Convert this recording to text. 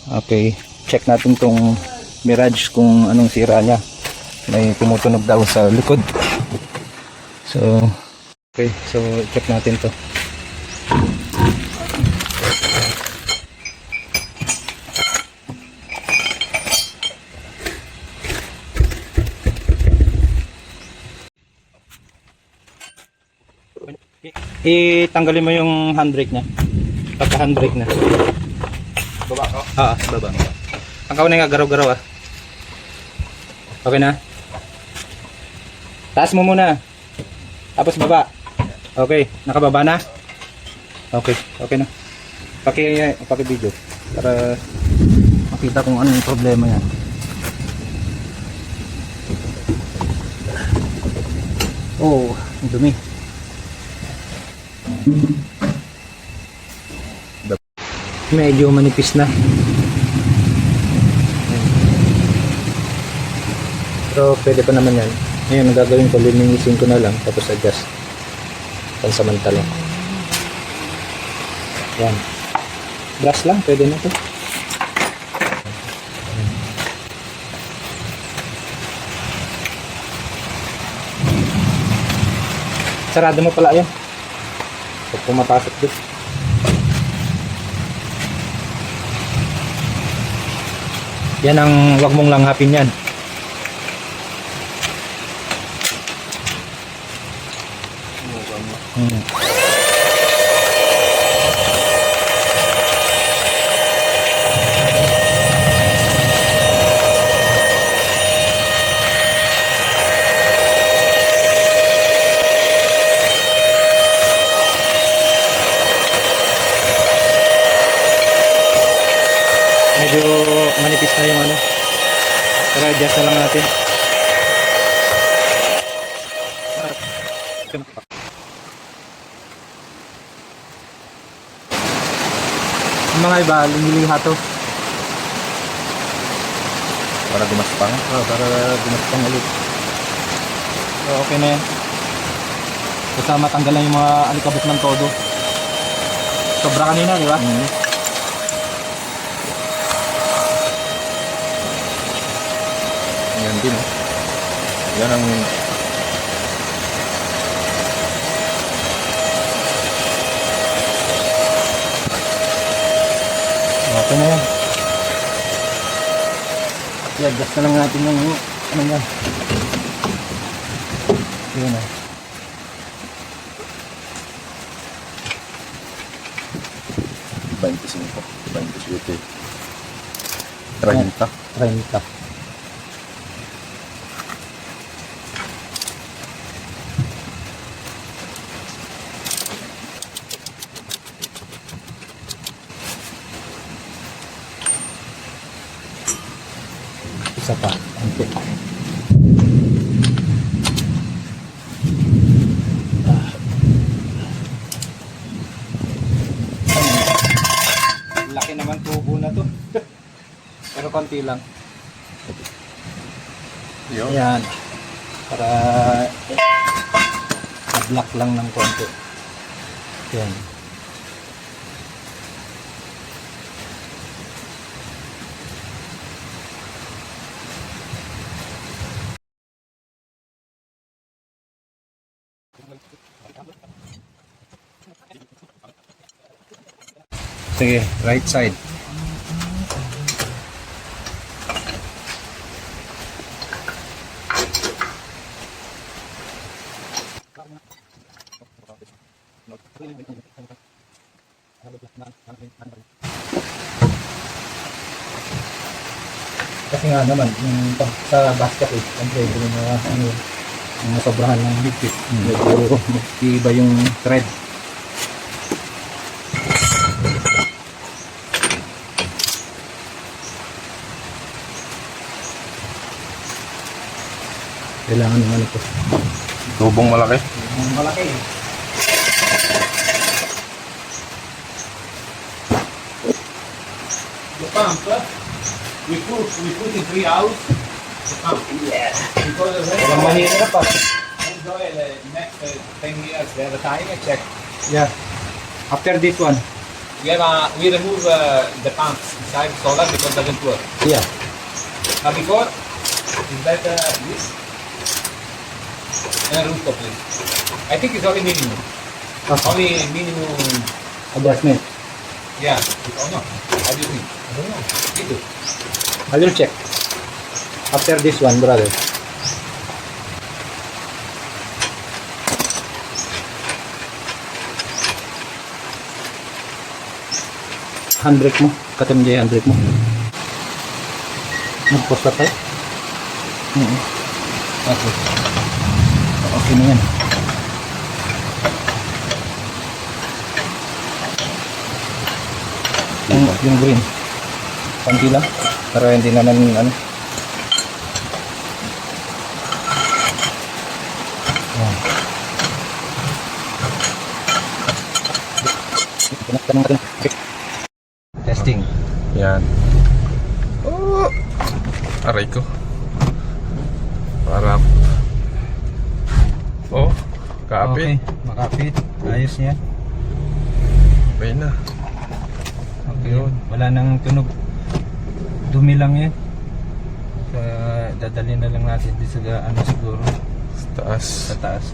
Okay, check natin tong Mirage kung anong sira niya. May tumutunog daw sa likod. So, okay, so check natin to. Itanggalin mo yung handbrake niya. Pagka handbrake na. Baba ko? Baba. Ang kauna nga garaw-garaw ah. Okay na? Taas mo muna. Tapos baba. Okay, nakababa na? Okay, okay na. Paki-video para makita kung ano yung problema yan. Oh, ang dumi. Medyo manipis na. Pero pwede pa naman yan. Ngayon, ang gagawin ko, linisin ko na lang tapos adjust pansamantala. Yan. Brush lang, pwede na to. Sarado mo pala yan. Pag pumapasok doon. Yan ang wag mong langhapin yan. Medyo manipis na yung ano. Pero adjust na lang natin. Yung mga iba, lumiliha to. Para gumaspang? Para gumaspang ulit. So okay na yan. Basta matanggal lang yung mga alikabok ng todo. Sobra kanina, di ba? Yan din, oh. Yan ang... Okay na yan. I-adjust na lang natin yung ano yan. Yun na. $25, $27, $30. 30. Isa pa. Okay. Laki naman tubo na to. Pero konti lang. Yun. Ayan. Para block lang ng konti. Ayan. Sige, right side. Kasi nga naman, yung sa basket eh, siyempre yung mga sobrahan ng higpit. Medyo iba yung thread. Kailangan ng ano po. Tubong malaki. Malaki eh. The pump, we put in 3 hours. The pump. Yeah. Because Walang mahirap pa. Joel, next 10 years, they have a time check. Yeah. After this one. we remove the pumps inside solar because it doesn't work. Yeah. Before, is that this? Rooftop please. I think it's only minimum. Okay. Only minimum. Adjustment. Yeah. Or not? How do you think? I don't know. You do. I will check. After this one, brother. Handbrake mo. Katim dyan yung handbrake mo. Nag-post na tayo? Okay. Okay na yan. Yung green. Panti lang. Para hindi naman ano. Ayan. Tanong natin. Okay. Testing. Yan. Oh! Aray ko. Parang. Oh, kapit. Okay. Makapit. Ayos niya. Okay na. Okay. Wala nang tunog. Dumi lang yan. Dadalhin na lang natin dito sa ano siguro. Sa taas. Sa taas.